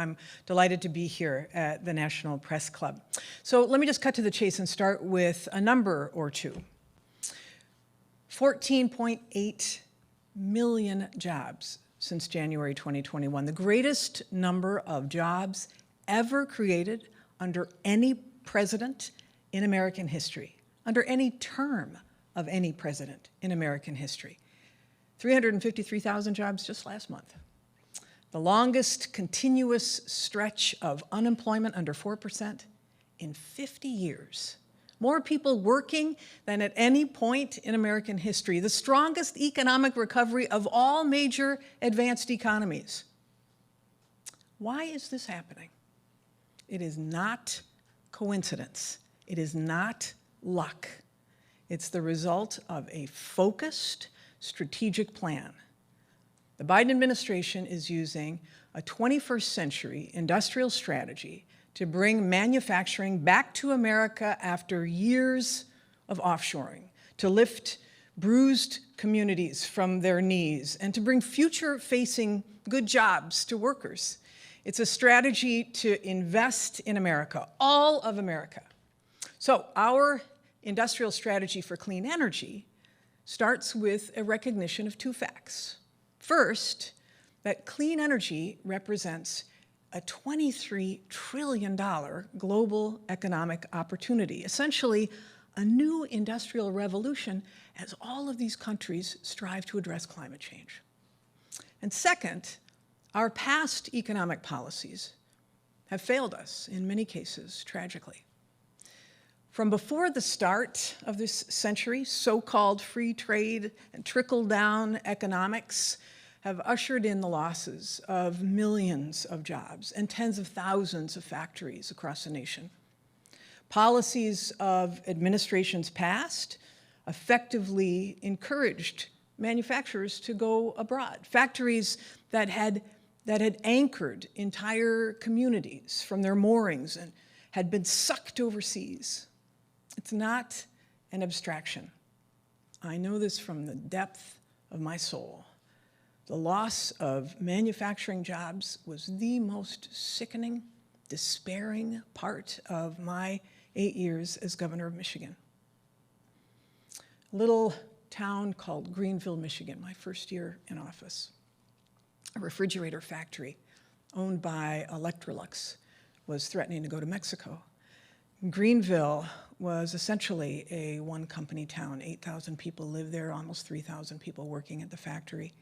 I'm delighted to be here at the National Press Club. So let me just cut to the chase and start with a number or two. 14.8 million jobs since January 2021, the greatest number of jobs ever created under any president in American history, under any term of any president in American history. 353,000 jobs just last month. The longest continuous stretch of unemployment under 4% in 50 years. More people working than at any point in American history. The strongest economic recovery of all major advanced economies. Why is this happening? It is not coincidence. It is not luck. It's the result of a focused, strategic plan. The Biden administration is using a 21st century industrial strategy to bring manufacturing back to America after years of offshoring, to lift bruised communities from their knees, and to bring future-facing good jobs to workers. It's a strategy to invest in America, all of America. So our industrial strategy for clean energy starts with a recognition of two facts. First, that clean energy represents a $23 trillion global economic opportunity, essentially a new industrial revolution as all of these countries strive to address climate change. And second, our past economic policies have failed us in many cases, tragically. From before the start of this century, so-called free trade and trickle-down economics have ushered in the losses of millions of jobs and tens of thousands of factories across the nation. Policies of administrations past effectively encouraged manufacturers to go abroad. Factories that had anchored entire communities from their moorings and had been sucked overseas. It's not an abstraction. I know this from the depth of my soul. The loss of manufacturing jobs was the most sickening, despairing part of my 8 years as governor of Michigan. A little town called Greenville, Michigan, my first year in office. A refrigerator factory owned by Electrolux was threatening to go to Mexico. Greenville was essentially a one-company town. 8,000 people lived there, almost 3,000 people working at the factory.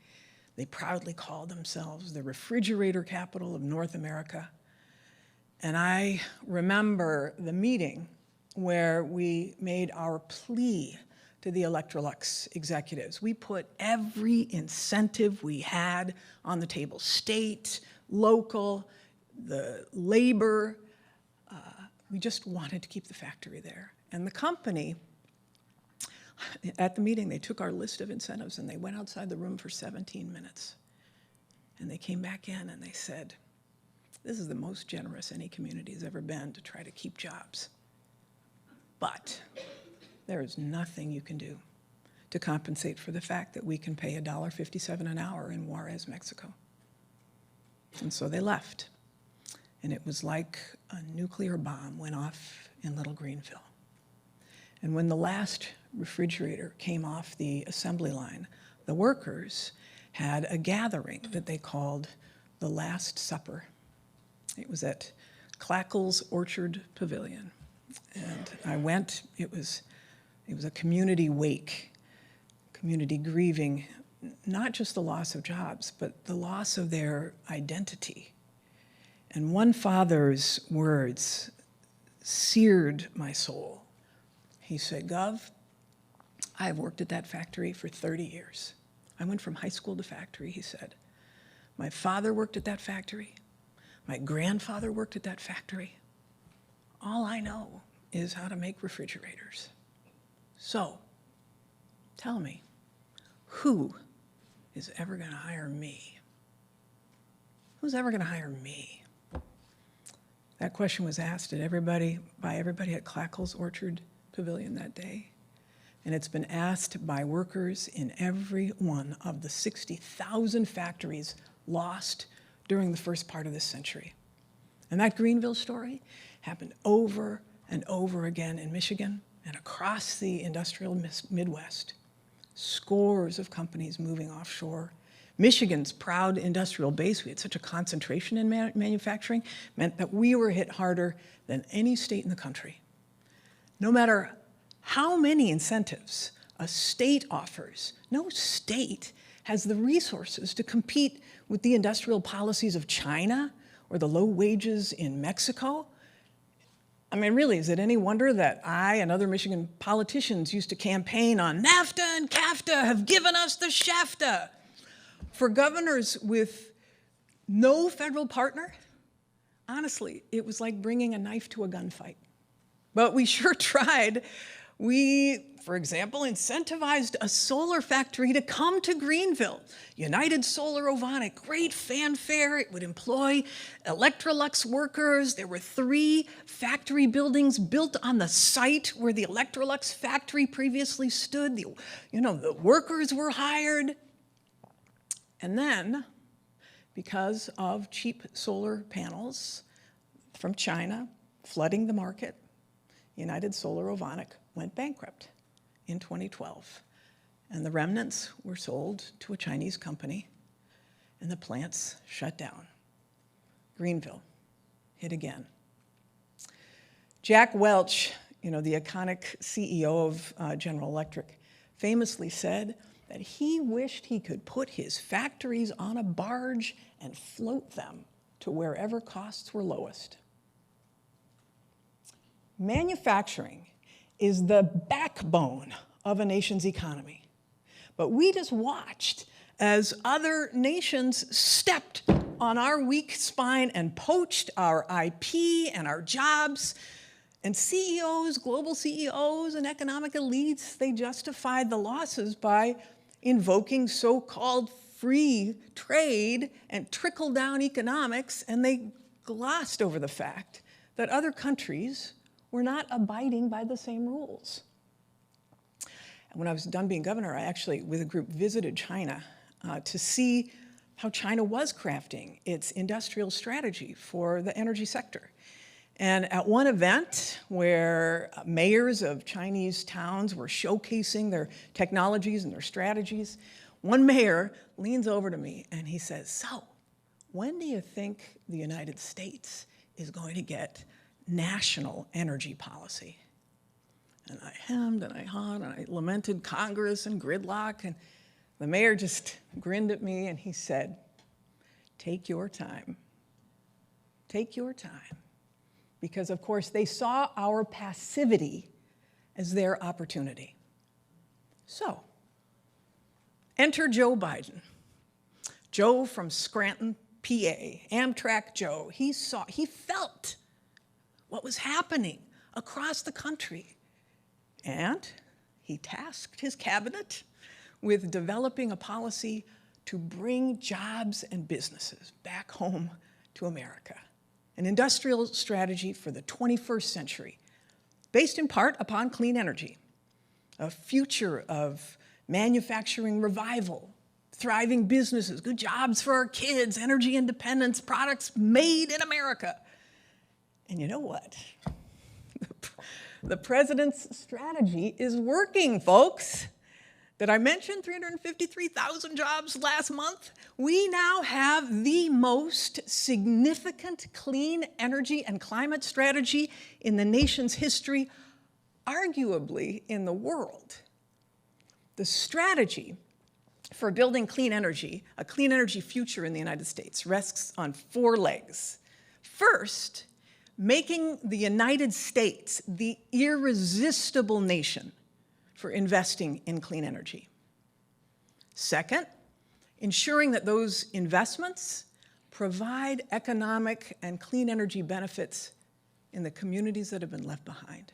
They proudly called themselves the refrigerator capital of North America. And I remember the meeting where we made our plea to the Electrolux executives. We put every incentive we had on the table, state, local, the labor. We just wanted to keep the factory there. And the company, at the meeting, they took our list of incentives and they went outside the room for 17 minutes. And they came back in and they said, this is the most generous any community has ever been to try to keep jobs. But there is nothing you can do to compensate for the fact that we can pay $1.57 an hour in Juarez, Mexico. And so they left. And it was like a nuclear bomb went off in Little Greenville. And when the last refrigerator came off the assembly line, the workers had a gathering that they called the Last Supper. It was at Clackle's Orchard Pavilion. And I went, it was a community wake, community grieving, not just the loss of jobs, but the loss of their identity. And one father's words seared my soul. He said, Gov, I've worked at that factory for 30 years. I went from high school to factory, he said. My father worked at that factory. My grandfather worked at that factory. All I know is how to make refrigerators. So, tell me, who is ever going to hire me? Who's ever going to hire me? That question was asked by everybody at Clackle's Orchard Pavilion that day. And it's been asked by workers in every one of the 60,000 factories lost during the first part of this century. And that Greenville story happened over and over again in Michigan and across the industrial Midwest. Scores of companies moving offshore. Michigan's proud industrial base, we had such a concentration in manufacturing, meant that we were hit harder than any state in the country. No matter how many incentives a state offers, no state has the resources to compete with the industrial policies of China or the low wages in Mexico. I mean, really, is it any wonder that I and other Michigan politicians used to campaign on NAFTA and CAFTA have given us the shafta? For governors with no federal partner, honestly, it was like bringing a knife to a gunfight. But we sure tried. We, for example, incentivized a solar factory to come to Greenville. United Solar Ovonic, great fanfare. It would employ Electrolux workers. There were 3 factory buildings built on the site where the Electrolux factory previously stood. The workers were hired. And then, because of cheap solar panels from China flooding the market, United Solar Ovonic went bankrupt in 2012. And the remnants were sold to a Chinese company, and the plants shut down. Greenville hit again. Jack Welch, the iconic CEO of General Electric, famously said that he wished he could put his factories on a barge and float them to wherever costs were lowest. Manufacturing is the backbone of a nation's economy. But we just watched as other nations stepped on our weak spine and poached our IP and our jobs. And CEOs, global CEOs and economic elites, they justified the losses by invoking so-called free trade and trickle-down economics, and they glossed over the fact that other countries were not abiding by the same rules. And when I was done being governor, I actually, with a group, visited China to see how China was crafting its industrial strategy for the energy sector. And at one event where mayors of Chinese towns were showcasing their technologies and their strategies, one mayor leans over to me and he says, "So, when do you think the United States is going to get national energy policy?" And I hemmed and I hawed and I lamented Congress and gridlock, and the mayor just grinned at me and he said, "Take your time. Take your time." Because, of course, they saw our passivity as their opportunity. So, enter Joe Biden. Joe from Scranton, PA, Amtrak Joe. He felt what was happening across the country. And he tasked his cabinet with developing a policy to bring jobs and businesses back home to America. An industrial strategy for the 21st century, based in part upon clean energy, a future of manufacturing revival, thriving businesses, good jobs for our kids, energy independence, products made in America. And you know what? The president's strategy is working, folks. Did I mention 353,000 jobs last month? We now have the most significant clean energy and climate strategy in the nation's history, arguably in the world. The strategy for building clean energy, a clean energy future in the United States, rests on 4 legs. First, making the United States the irresistible nation for investing in clean energy. Second, ensuring that those investments provide economic and clean energy benefits in the communities that have been left behind.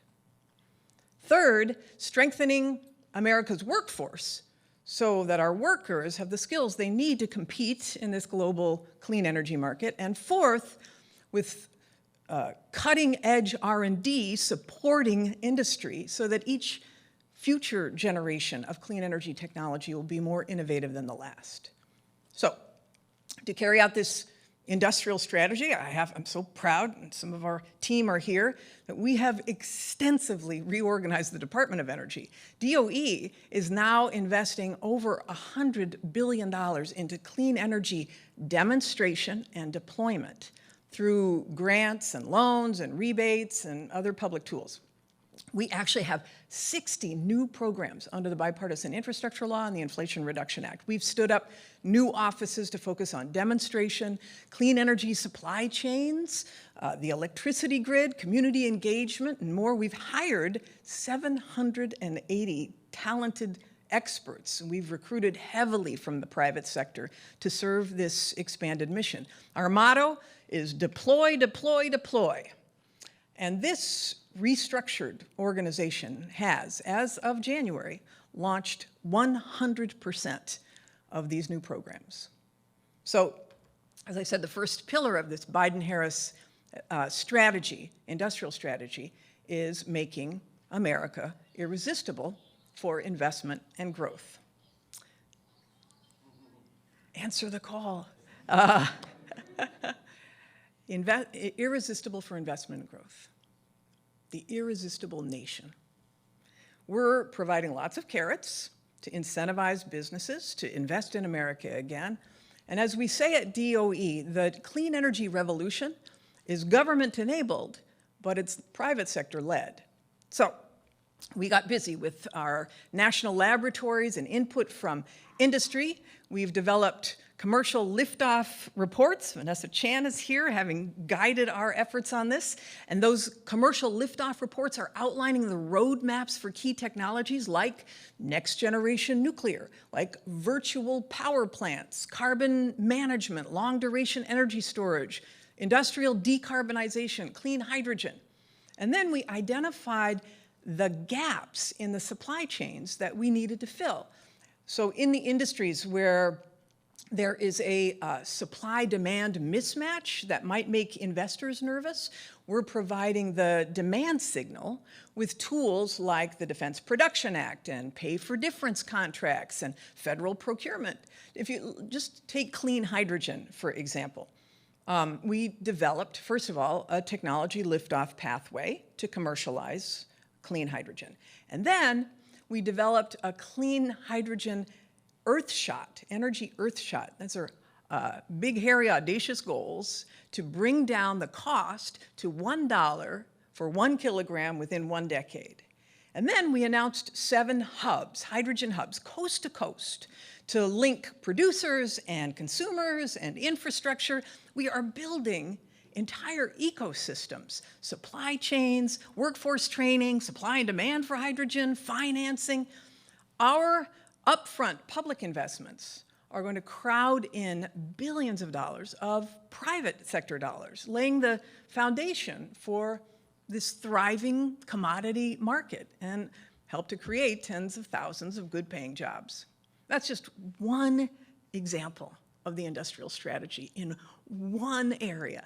Third, strengthening America's workforce so that our workers have the skills they need to compete in this global clean energy market. And fourth, with cutting-edge R&D supporting industry so that each future generation of clean energy technology will be more innovative than the last. So, to carry out this industrial strategy. I'm so proud, and some of our team are here, that we have extensively reorganized the Department of Energy. DOE is now investing over $100 billion into clean energy demonstration and deployment through grants and loans and rebates and other public tools. We actually have 60 new programs under the Bipartisan Infrastructure Law and the Inflation Reduction Act. We've stood up new offices to focus on demonstration, clean energy supply chains, the electricity grid, community engagement, and more. We've hired 780 talented experts. We've recruited heavily from the private sector to serve this expanded mission. Our motto is deploy, deploy, deploy. And this restructured organization has, as of January, launched 100% of these new programs. So, as I said, the first pillar of this Biden-Harris strategy, industrial strategy, is making America irresistible for investment and growth. Answer the call. Irresistible for investment and growth. The irresistible nation. We're providing lots of carrots to incentivize businesses to invest in America again. And as we say at DOE, the clean energy revolution is government-enabled, but it's private sector-led. So we got busy with our national laboratories and input from industry. We've developed commercial liftoff reports. Vanessa Chan is here, having guided our efforts on this. And those commercial liftoff reports are outlining the roadmaps for key technologies like next-generation nuclear, like virtual power plants, carbon management, long-duration energy storage, industrial decarbonization, clean hydrogen. And then we identified the gaps in the supply chains that we needed to fill. So in the industries where there is a supply-demand mismatch that might make investors nervous, we're providing the demand signal with tools like the Defense Production Act and pay-for-difference contracts and federal procurement. If you just take clean hydrogen, for example, we developed, first of all, a technology liftoff pathway to commercialize clean hydrogen. And then we developed a clean hydrogen Earthshot, energy Earthshot. Those are big, hairy, audacious goals to bring down the cost to $1 for 1 kilogram within 1 decade. And then we announced 7 hubs, hydrogen hubs, coast to coast, to link producers and consumers and infrastructure. We are building entire ecosystems, supply chains, workforce training, supply and demand for hydrogen, financing. Our upfront public investments are going to crowd in billions of dollars of private sector dollars, laying the foundation for this thriving commodity market and help to create tens of thousands of good-paying jobs. That's just one example of the industrial strategy in one area.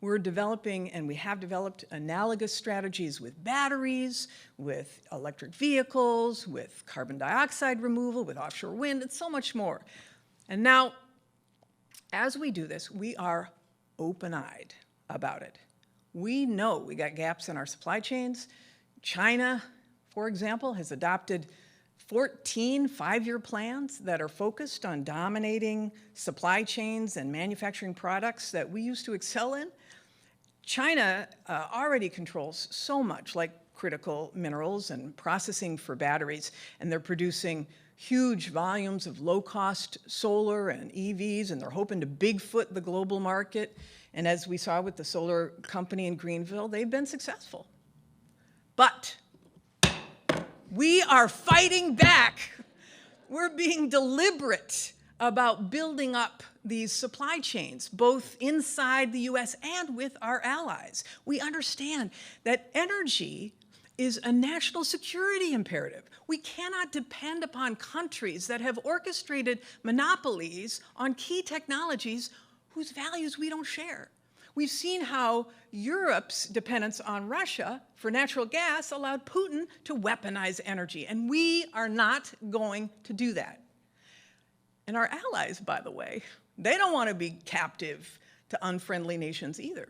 We're developing, and we have developed, analogous strategies with batteries, with electric vehicles, with carbon dioxide removal, with offshore wind, and so much more. And now, as we do this, we are open-eyed about it. We know we got gaps in our supply chains. China, for example, has adopted 14 5-year plans that are focused on dominating supply chains and manufacturing products that we used to excel in. China already controls so much, like critical minerals and processing for batteries, and they're producing huge volumes of low-cost solar and EVs, and they're hoping to Bigfoot the global market. And as we saw with the solar company in Greenville, they've been successful. But we are fighting back. We're being deliberate about building up these supply chains, both inside the US and with our allies. We understand that energy is a national security imperative. We cannot depend upon countries that have orchestrated monopolies on key technologies whose values we don't share. We've seen how Europe's dependence on Russia for natural gas allowed Putin to weaponize energy, and we are not going to do that. And our allies, by the way, they don't want to be captive to unfriendly nations either.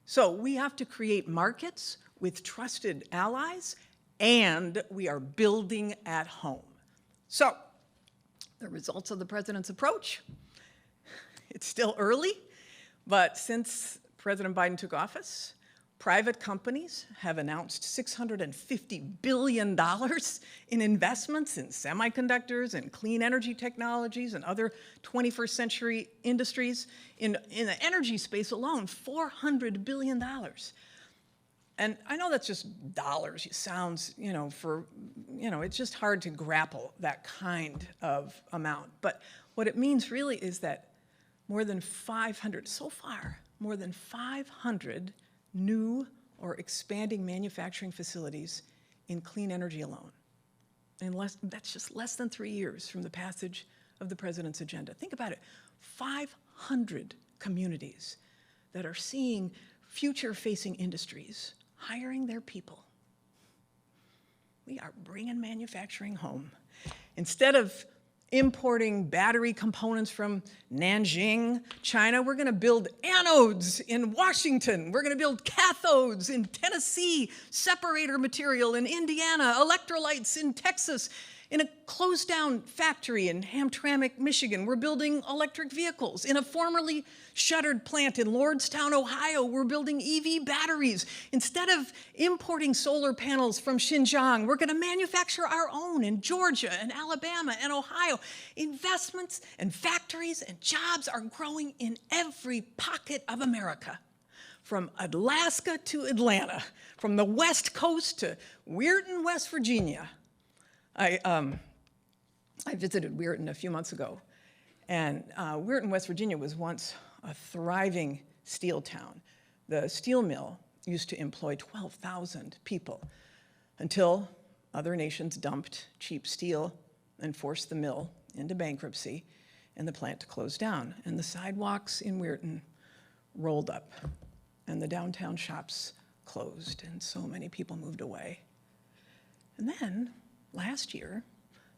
So we have to create markets with trusted allies, and we are building at home. So the results of the president's approach, it's still early, but since President Biden took office, private companies have announced $650 billion in investments in semiconductors and clean energy technologies and other 21st century industries. In the energy space alone, $400 billion. And I know that's just dollars. It sounds, it's just hard to grapple that kind of amount. But what it means really is that more than 500 new or expanding manufacturing facilities in clean energy alone. And that's just less than 3 years from the passage of the president's agenda. Think about it, 500 communities that are seeing future-facing industries hiring their people. We are bringing manufacturing home. Instead of importing battery components from Nanjing, China, we're gonna build anodes in Washington. We're gonna build cathodes in Tennessee, separator material in Indiana, electrolytes in Texas. In a closed down factory in Hamtramck, Michigan, we're building electric vehicles. In a formerly shuttered plant in Lordstown, Ohio, we're building EV batteries. Instead of importing solar panels from Xinjiang, we're gonna manufacture our own in Georgia and Alabama and Ohio. Investments and factories and jobs are growing in every pocket of America. From Alaska to Atlanta, from the West Coast to Weirton, West Virginia. I visited Weirton a few months ago, and Weirton, West Virginia was once a thriving steel town. The steel mill used to employ 12,000 people until other nations dumped cheap steel and forced the mill into bankruptcy and the plant closed down. And the sidewalks in Weirton rolled up and the downtown shops closed and so many people moved away. And then last year,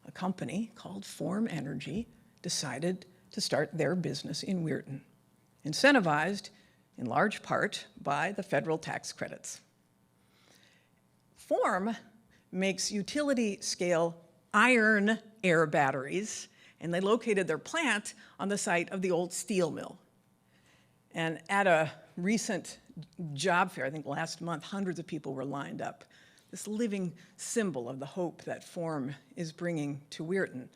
a company called Form Energy decided to start their business in Weirton, incentivized in large part by the federal tax credits. Form makes utility-scale iron air batteries, and they located their plant on the site of the old steel mill. And at a recent job fair, I think last month, hundreds of people were lined up. This living symbol of the hope that Form is bringing to Weirton.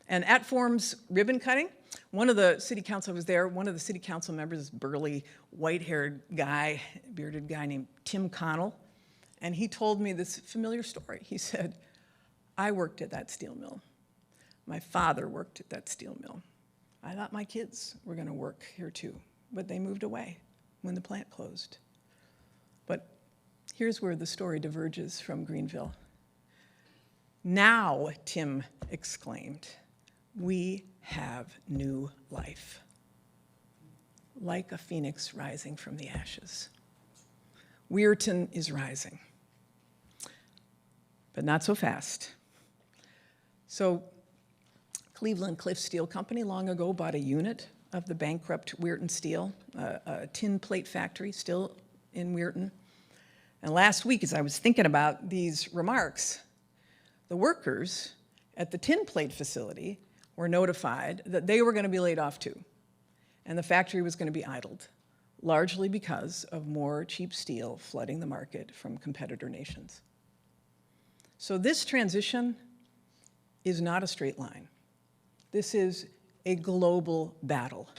And at Form's ribbon cutting, one of the city council members, this burly, white-haired guy, bearded guy named Tim Connell, and he told me this familiar story. He said, I worked at that steel mill. My father worked at that steel mill. I thought my kids were gonna work here too, but they moved away when the plant closed. But here's where the story diverges from Greenville. Now, Tim exclaimed, we have new life, like a phoenix rising from the ashes. Weirton is rising, but not so fast. So Cleveland Cliffs Steel Company long ago bought a unit of the bankrupt Weirton Steel, a tin plate factory still in Weirton. And last week, as I was thinking about these remarks, the workers at the tin plate facility were notified that they were going to be laid off too, and the factory was going to be idled, largely because of more cheap steel flooding the market from competitor nations. So this transition is not a straight line. This is a global battle,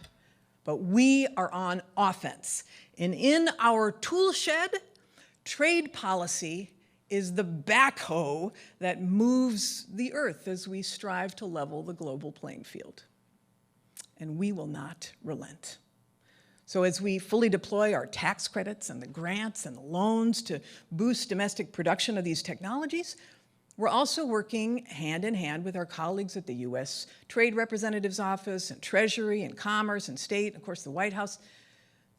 but we are on offense. And in our tool shed, trade policy is the backhoe that moves the earth as we strive to level the global playing field. And we will not relent. So as we fully deploy our tax credits and the grants and the loans to boost domestic production of these technologies, we're also working hand in hand with our colleagues at the US Trade Representative's Office and Treasury and Commerce and State, and of course the White House.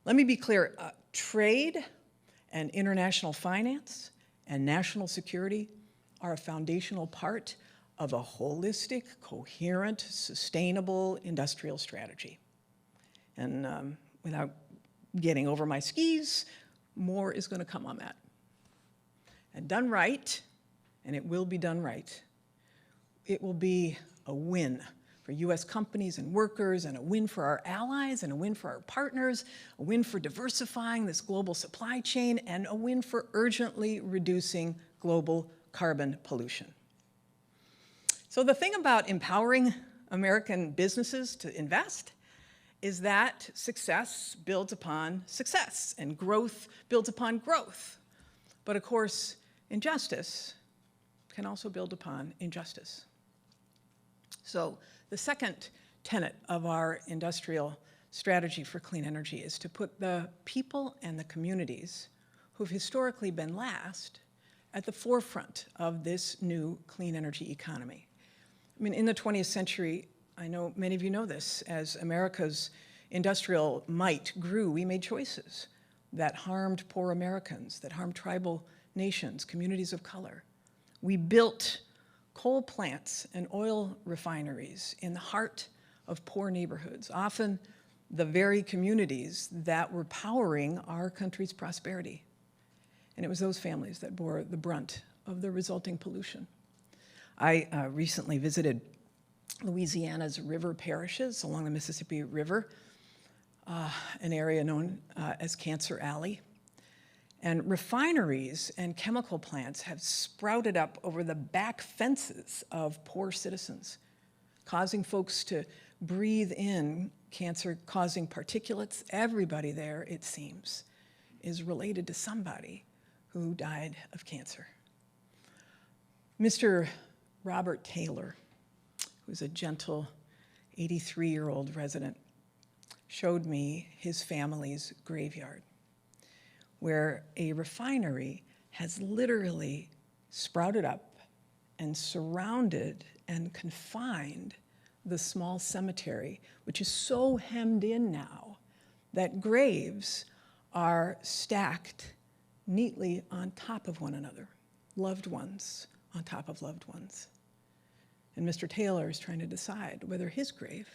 Let me be clear, trade and international finance and national security are a foundational part of a holistic, coherent, sustainable industrial strategy. And without getting over my skis, more is going to come on that. And done right, and it will be done right, it will be a win for U.S. companies and workers, and a win for our allies, and a win for our partners, a win for diversifying this global supply chain, and a win for urgently reducing global carbon pollution. So the thing about empowering American businesses to invest is that success builds upon success, and growth builds upon growth. But of course, injustice can also build upon injustice. So the second tenet of our industrial strategy for clean energy is to put the people and the communities who've historically been last at the forefront of this new clean energy economy. I mean, in the 20th century, I know many of you know this, as America's industrial might grew, we made choices that harmed poor Americans, that harmed tribal nations, communities of color. We built coal plants and oil refineries in the heart of poor neighborhoods, often the very communities that were powering our country's prosperity. And it was those families that bore the brunt of the resulting pollution. I recently visited Louisiana's river parishes along the Mississippi River, an area known as Cancer Alley. And refineries and chemical plants have sprouted up over the back fences of poor citizens, causing folks to breathe in cancer-causing particulates. Everybody there, it seems, is related to somebody who died of cancer. Mr. Robert Taylor, who's a gentle 83-year-old resident, showed me his family's graveyard, where a refinery has literally sprouted up and surrounded and confined the small cemetery, which is so hemmed in now that graves are stacked neatly on top of one another, loved ones on top of loved ones. And Mr. Taylor is trying to decide whether his grave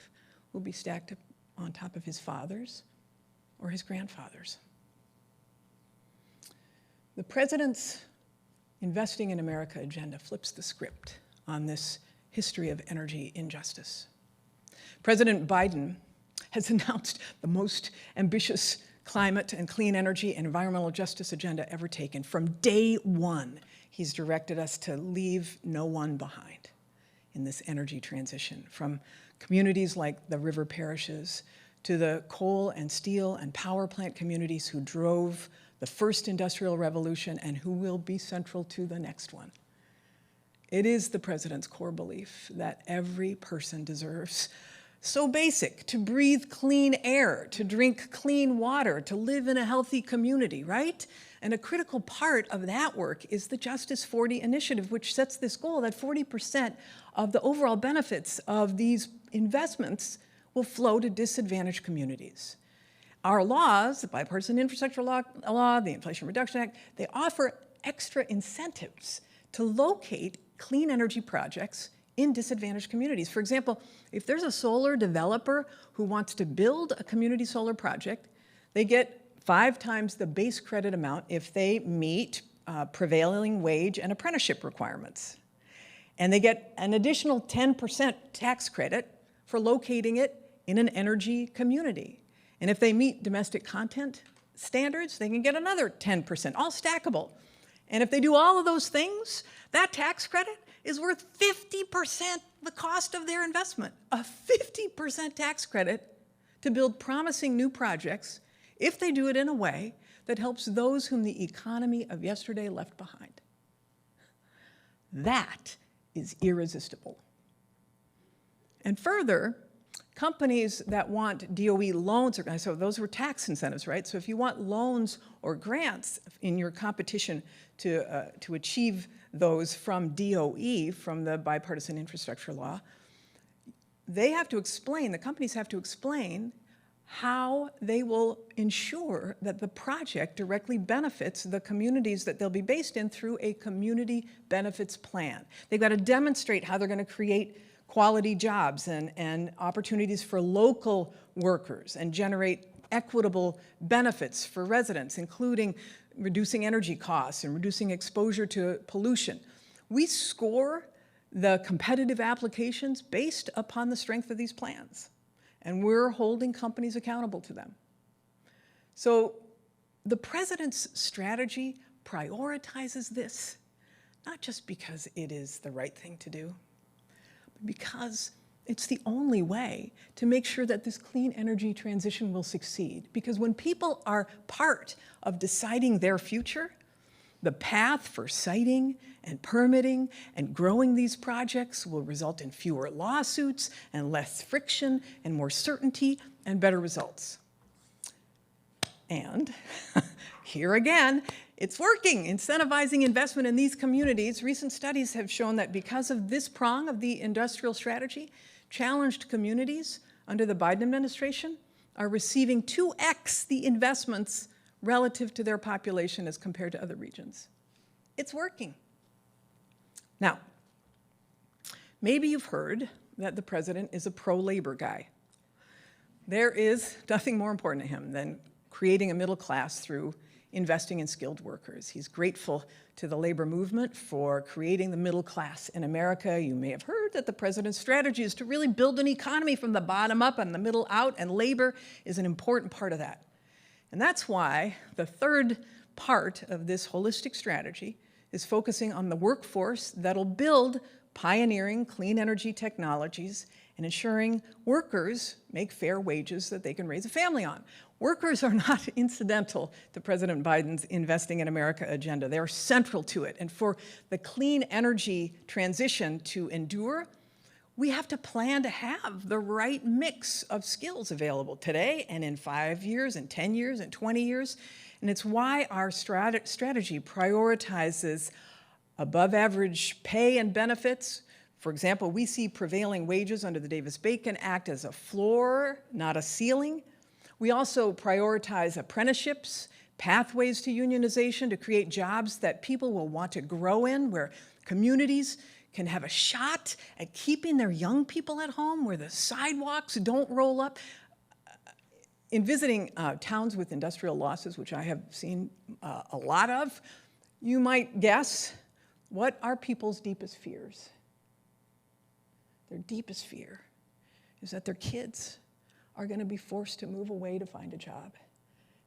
will be stacked on top of his father's or his grandfather's. The president's Investing in America agenda flips the script on this history of energy injustice. President Biden has announced the most ambitious climate and clean energy and environmental justice agenda ever taken. From day one, he's directed us to leave no one behind in this energy transition, from communities like the river parishes to the coal and steel and power plant communities who drove the first industrial revolution and who will be central to the next one. It is the president's core belief that every person deserves so basic: to breathe clean air, to drink clean water, to live in a healthy community, right? And a critical part of that work is the Justice 40 initiative, which sets this goal that 40% of the overall benefits of these investments will flow to disadvantaged communities. Our laws, the Bipartisan Infrastructure Law, the Inflation Reduction Act, they offer extra incentives to locate clean energy projects in disadvantaged communities. For example, if there's a solar developer who wants to build a community solar project, they get 5 times the base credit amount if they meet prevailing wage and apprenticeship requirements. And they get an additional 10% tax credit for locating it in an energy community. And if they meet domestic content standards, they can get another 10%, all stackable. And if they do all of those things, that tax credit is worth 50% the cost of their investment. A 50% tax credit to build promising new projects if they do it in a way that helps those whom the economy of yesterday left behind. That is irresistible. And further, companies that want DOE loans, so those were tax incentives, right? So if you want loans or grants in your competition to achieve those from DOE, from the Bipartisan Infrastructure Law, they have to explain, the companies have to explain how they will ensure that the project directly benefits the communities that they'll be based in through a community benefits plan. They've got to demonstrate how they're going to create quality jobs and opportunities for local workers and generate equitable benefits for residents, including reducing energy costs and reducing exposure to pollution. We score the competitive applications based upon the strength of these plans, and we're holding companies accountable to them. So the president's strategy prioritizes this, not just because it is the right thing to do, but because it's the only way to make sure that this clean energy transition will succeed. Because when people are part of deciding their future, the path for siting and permitting and growing these projects will result in fewer lawsuits and less friction and more certainty and better results. And here again, it's working, incentivizing investment in these communities. Recent studies have shown that because of this prong of the industrial strategy, challenged communities under the Biden administration are receiving 2x the investments relative to their population as compared to other regions. It's working. Now, maybe you've heard that the president is a pro-labor guy. There is nothing more important to him than creating a middle class through investing in skilled workers. He's grateful to the labor movement for creating the middle class in America. You may have heard that the president's strategy is to really build an economy from the bottom up and the middle out, and labor is an important part of that. And that's why the third part of this holistic strategy is focusing on the workforce that'll build pioneering clean energy technologies and ensuring workers make fair wages that they can raise a family on. Workers are not incidental to President Biden's Investing in America agenda. They are central to it. And for the clean energy transition to endure, we have to plan to have the right mix of skills available today and in 5 years and 10 years and 20 years. And it's why our strategy prioritizes above average pay and benefits. For example, we see prevailing wages under the Davis-Bacon Act as a floor, not a ceiling. We also prioritize apprenticeships, pathways to unionization to create jobs that people will want to grow in, where communities can have a shot at keeping their young people at home, where the sidewalks don't roll up. In visiting towns with industrial losses, which I have seen a lot of, you might guess, what are people's deepest fears? Their deepest fear is that their kids are going to be forced to move away to find a job,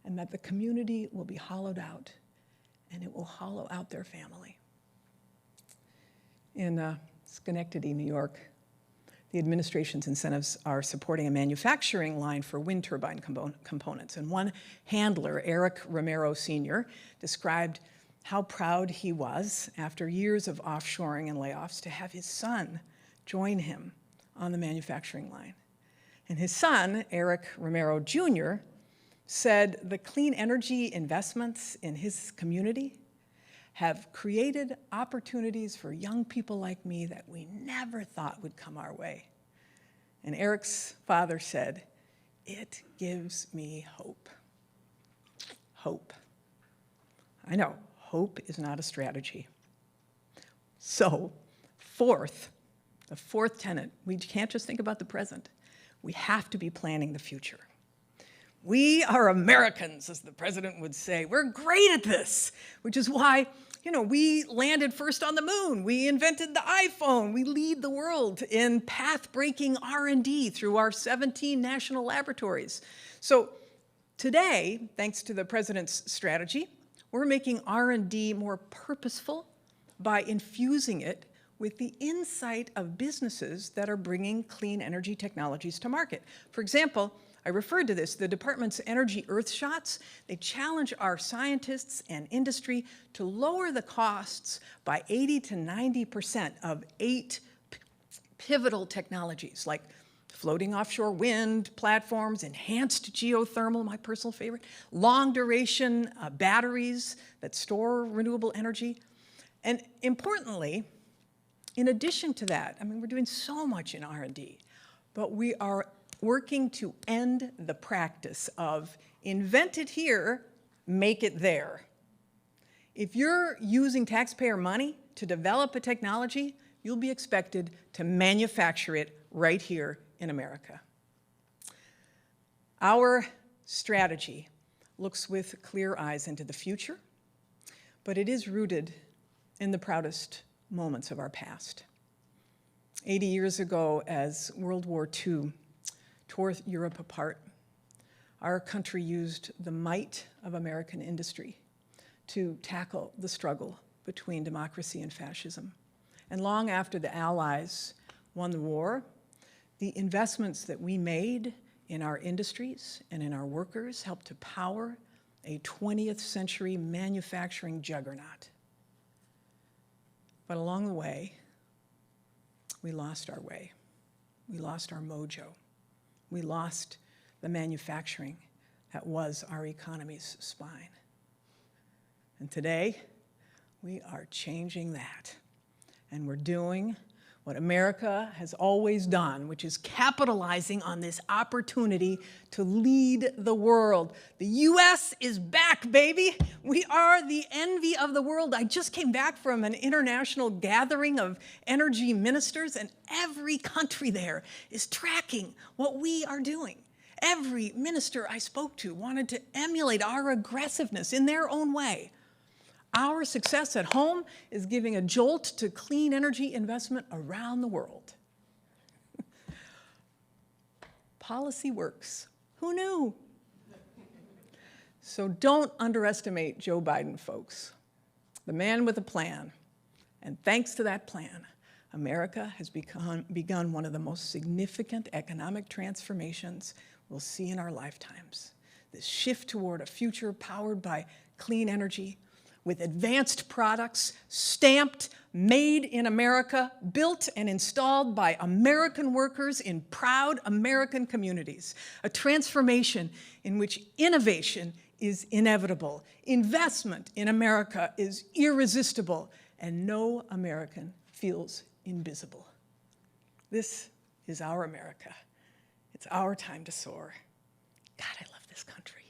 and that the community will be hollowed out, and it will hollow out their family. In Schenectady, New York, the administration's incentives are supporting a manufacturing line for wind turbine components. And one handler, Eric Romero Sr., described how proud he was, after years of offshoring and layoffs, to have his son join him on the manufacturing line. And his son, Eric Romero Jr., said the clean energy investments in his community have created opportunities for young people like me that we never thought would come our way. And Eric's father said, "It gives me hope." Hope. I know, hope is not a strategy. So, the fourth tenet, we can't just think about the present. We have to be planning the future. We are Americans, as the president would say. We're great at this, which is why, we landed first on the moon. We invented the iPhone. We lead the world in path-breaking R&D through our 17 national laboratories. So today, thanks to the president's strategy, we're making R&D more purposeful by infusing it with the insight of businesses that are bringing clean energy technologies to market. For example, I referred to this, the department's Energy Earthshots. They challenge our scientists and industry to lower the costs by 80 to 90% of 8 pivotal technologies, like floating offshore wind platforms, enhanced geothermal, my personal favorite, long duration batteries that store renewable energy. And importantly, in addition to that, we're doing so much in R&D, but we are working to end the practice of invent it here, make it there. If you're using taxpayer money to develop a technology, you'll be expected to manufacture it right here in America. Our strategy looks with clear eyes into the future, but it is rooted in the proudest moments of our past. 80 years ago, as World War II tore Europe apart, our country used the might of American industry to tackle the struggle between democracy and fascism. And long after the Allies won the war, the investments that we made in our industries and in our workers helped to power a 20th century manufacturing juggernaut. But along the way, we lost our way. We lost our mojo. We lost the manufacturing that was our economy's spine. And today, we are changing that. And we're doing what America has always done, which is capitalizing on this opportunity to lead the world. The U.S. is back, baby. We are the envy of the world. I just came back from an international gathering of energy ministers, and every country there is tracking what we are doing. Every minister I spoke to wanted to emulate our aggressiveness in their own way. Our success at home is giving a jolt to clean energy investment around the world. Policy works. Who knew? So don't underestimate Joe Biden, folks. The man with a plan. And thanks to that plan, America has begun one of the most significant economic transformations we'll see in our lifetimes. This shift toward a future powered by clean energy, with advanced products, stamped, made in America, built and installed by American workers in proud American communities. A transformation in which innovation is inevitable, investment in America is irresistible, and no American feels invisible. This is our America. It's our time to soar. God, I love this country.